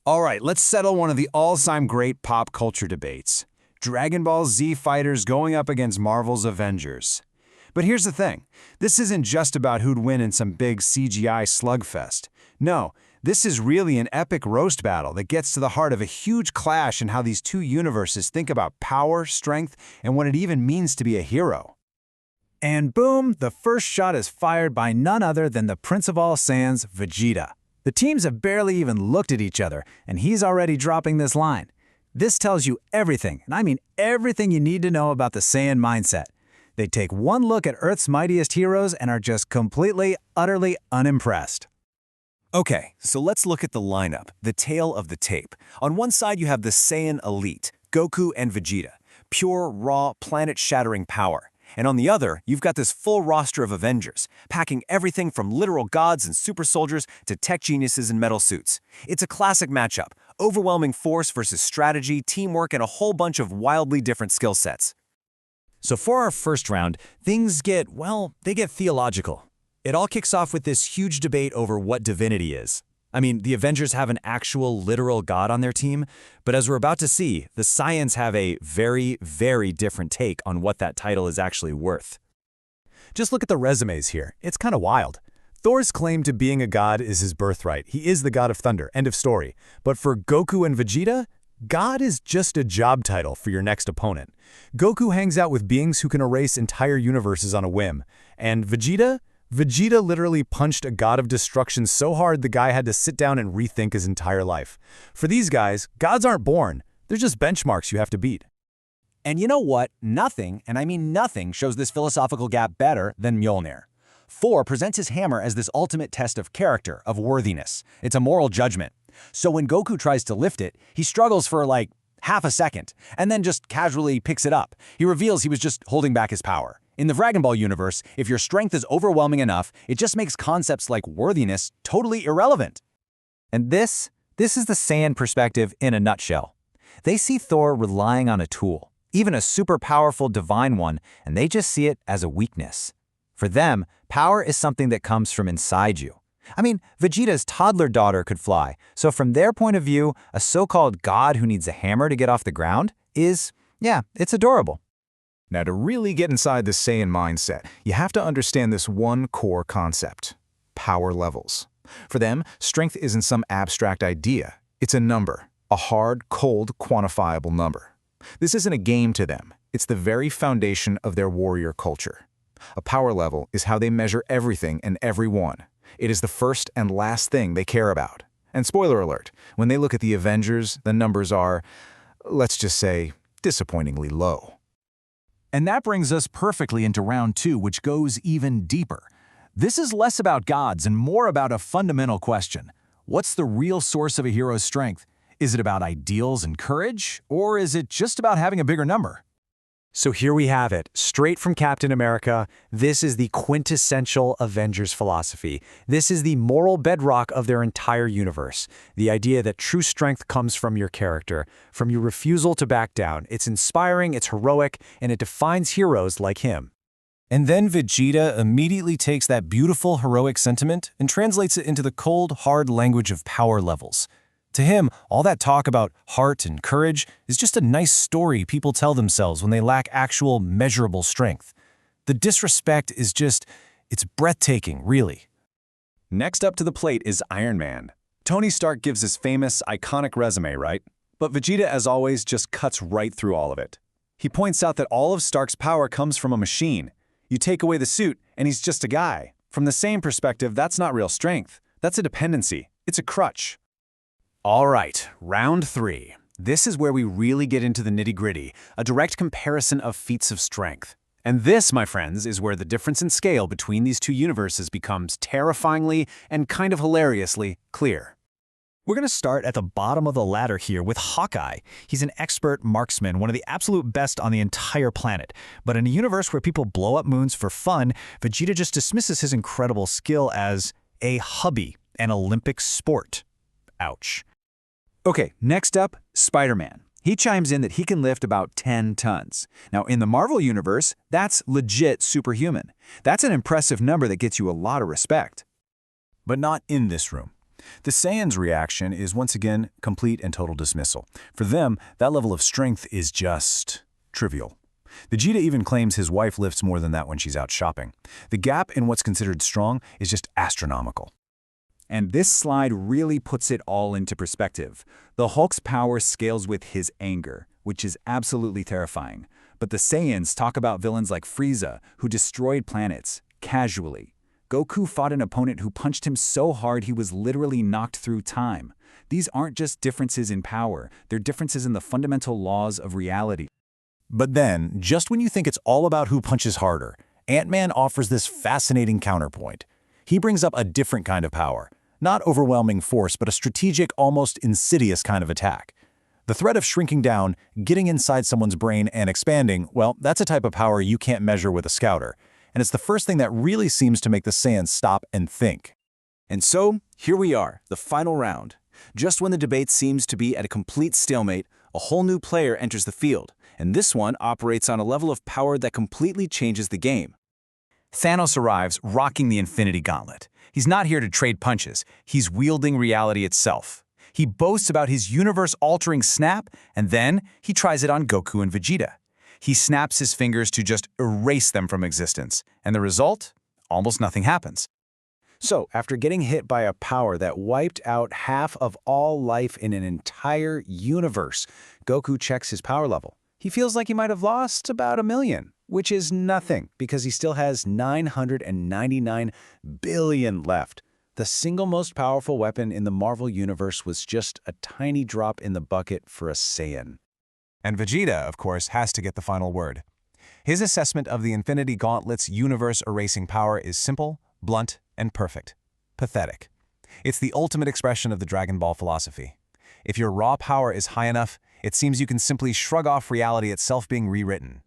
All right, let's settle one of the all-time great pop culture debates. Dragon Ball Z fighters going up against Marvel's Avengers. But here's the thing. This isn't just about who'd win in some big CGI slugfest. No, this is really an epic roast battle that gets to the heart of a huge clash in how these two universes think about power, strength, and what it even means to be a hero. And boom, the first shot is fired by none other than the Prince of All Saiyans, Vegeta. The teams have barely even looked at each other, and he's already dropping this line. This tells you everything, and I mean everything you need to know about the Saiyan mindset. They take one look at Earth's mightiest heroes and are just completely, utterly unimpressed. Okay, so let's look at the lineup, the tale of the tape. On one side you have the Saiyan elite, Goku and Vegeta, pure, raw, planet-shattering power. And on the other, you've got this full roster of Avengers, packing everything from literal gods and super soldiers to tech geniuses in metal suits. It's a classic matchup, overwhelming force versus strategy, teamwork, and a whole bunch of wildly different skill sets. So for our first round, things get, well, they get theological. It all kicks off with this huge debate over what divinity is. I mean, the Avengers have an actual literal god on their team, but as we're about to see, the Saiyans have a very, very different take on what that title is actually worth. Just look at the resumes here. It's kind of wild. Thor's claim to being a god is his birthright. He is the god of thunder, end of story. But for Goku and Vegeta, God is just a job title for your next opponent. Goku hangs out with beings who can erase entire universes on a whim. And Vegeta literally punched a god of destruction so hard the guy had to sit down and rethink his entire life. For these guys, gods aren't born. They're just benchmarks you have to beat. And you know what? Nothing, and I mean nothing, shows this philosophical gap better than Mjolnir. Thor presents his hammer as this ultimate test of character, of worthiness. It's a moral judgment. So when Goku tries to lift it, he struggles for like half a second, and then just casually picks it up. He reveals he was just holding back his power. In the Dragon Ball universe, if your strength is overwhelming enough, it just makes concepts like worthiness totally irrelevant. And this is the Saiyan perspective in a nutshell. They see Thor relying on a tool, even a super powerful divine one, and they just see it as a weakness. For them, power is something that comes from inside you. I mean, Vegeta's toddler daughter could fly, so from their point of view, a so-called god who needs a hammer to get off the ground is, yeah, it's adorable. Now, to really get inside the Saiyan mindset, you have to understand this one core concept: power levels. For them, strength isn't some abstract idea. It's a number, a hard, cold, quantifiable number. This isn't a game to them. It's the very foundation of their warrior culture. A power level is how they measure everything and everyone. It is the first and last thing they care about. And spoiler alert, when they look at the Avengers, the numbers are, let's just say, disappointingly low. And that brings us perfectly into round two, which goes even deeper. This is less about gods and more about a fundamental question. What's the real source of a hero's strength? Is it about ideals and courage, or is it just about having a bigger number? So here we have it, straight from Captain America. This is the quintessential Avengers philosophy. This is the moral bedrock of their entire universe. The idea that true strength comes from your character, from your refusal to back down. It's inspiring, it's heroic, and it defines heroes like him. And then Vegeta immediately takes that beautiful, heroic sentiment and translates it into the cold, hard language of power levels. To him, all that talk about heart and courage is just a nice story people tell themselves when they lack actual, measurable strength. The disrespect is just, it's breathtaking, really. Next up to the plate is Iron Man. Tony Stark gives his famous, iconic resume, right? But Vegeta, as always, just cuts right through all of it. He points out that all of Stark's power comes from a machine. You take away the suit, and he's just a guy. From the same perspective, that's not real strength. That's a dependency. It's a crutch. All right, round three. This is where we really get into the nitty-gritty, a direct comparison of feats of strength. And this, my friends, is where the difference in scale between these two universes becomes terrifyingly and kind of hilariously clear. We're going to start at the bottom of the ladder here with Hawkeye. He's an expert marksman, one of the absolute best on the entire planet. But in a universe where people blow up moons for fun, Vegeta just dismisses his incredible skill as a hobby, an Olympic sport. Ouch. Okay, next up, Spider-Man. He chimes in that he can lift about 10 tons. Now, in the Marvel universe, that's legit superhuman. That's an impressive number that gets you a lot of respect. But not in this room. The Saiyan's reaction is once again complete and total dismissal. For them, that level of strength is just trivial. Vegeta even claims his wife lifts more than that when she's out shopping. The gap in what's considered strong is just astronomical. And this slide really puts it all into perspective. The Hulk's power scales with his anger, which is absolutely terrifying. But the Saiyans talk about villains like Frieza, who destroyed planets, casually. Goku fought an opponent who punched him so hard he was literally knocked through time. These aren't just differences in power, they're differences in the fundamental laws of reality. But then, just when you think it's all about who punches harder, Ant-Man offers this fascinating counterpoint. He brings up a different kind of power. Not overwhelming force, but a strategic, almost insidious kind of attack. The threat of shrinking down, getting inside someone's brain, and expanding, well, that's a type of power you can't measure with a scouter. And it's the first thing that really seems to make the Saiyans stop and think. And so, here we are, the final round. Just when the debate seems to be at a complete stalemate, a whole new player enters the field, and this one operates on a level of power that completely changes the game. Thanos arrives rocking the Infinity Gauntlet. He's not here to trade punches, he's wielding reality itself. He boasts about his universe-altering snap, and then he tries it on Goku and Vegeta. He snaps his fingers to just erase them from existence, and the result? Almost nothing happens. So, after getting hit by a power that wiped out half of all life in an entire universe, Goku checks his power level. He feels like he might have lost about 1 million, which is nothing because he still has 999 billion left. The single most powerful weapon in the Marvel Universe was just a tiny drop in the bucket for a Saiyan. And Vegeta, of course, has to get the final word. His assessment of the Infinity Gauntlet's universe-erasing power is simple, blunt, and perfect. Pathetic. It's the ultimate expression of the Dragon Ball philosophy. If your raw power is high enough, it seems you can simply shrug off reality itself being rewritten.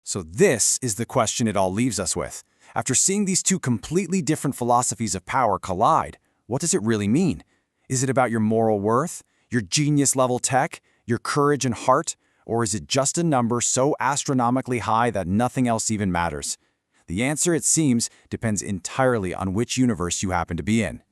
So this is the question it all leaves us with. After seeing these two completely different philosophies of power collide, what does it really mean? Is it about your moral worth, your genius-level tech, your courage and heart, or is it just a number so astronomically high that nothing else even matters? The answer, it seems, depends entirely on which universe you happen to be in.